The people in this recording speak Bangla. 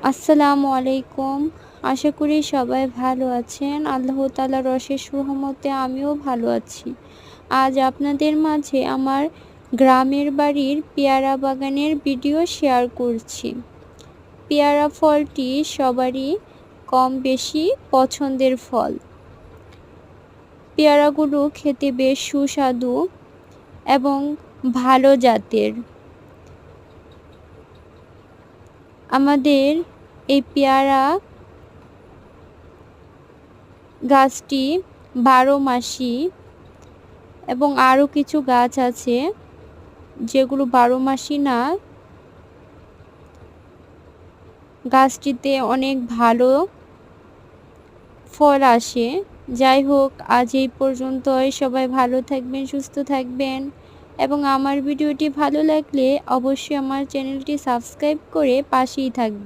আসসালামু আলাইকুম। আশা করি সবাই ভালো আছেন। আল্লাহ তাআলার অশেষ রহমতে আমিও ভালো আছি। আজ আপনাদের মাঝে আমার গ্রামের বাড়ির পেয়ারা বাগানের ভিডিও শেয়ার করছি। পেয়ারা ফলটি সবারই কম বেশি পছন্দের ফল। পেয়ারাগুলো খেতে বেশ সুস্বাদু এবং ভালো জাতের। আমাদের এই পেয়ারা গাছটি 12 মাসি এবং আরও কিছু গাছ আছে যেগুলো 12 মাসি না। গাছটিতে অনেক ভালো ফল আসে। যাই হোক, আজ এই পর্যন্তই। সবাই ভালো থাকবেন, সুস্থ থাকবেন এবং আমার ভিডিওটি ভালো লাগলে অবশ্যই আমার চ্যানেলটি সাবস্ক্রাইব করে পাশেই থাকবেন।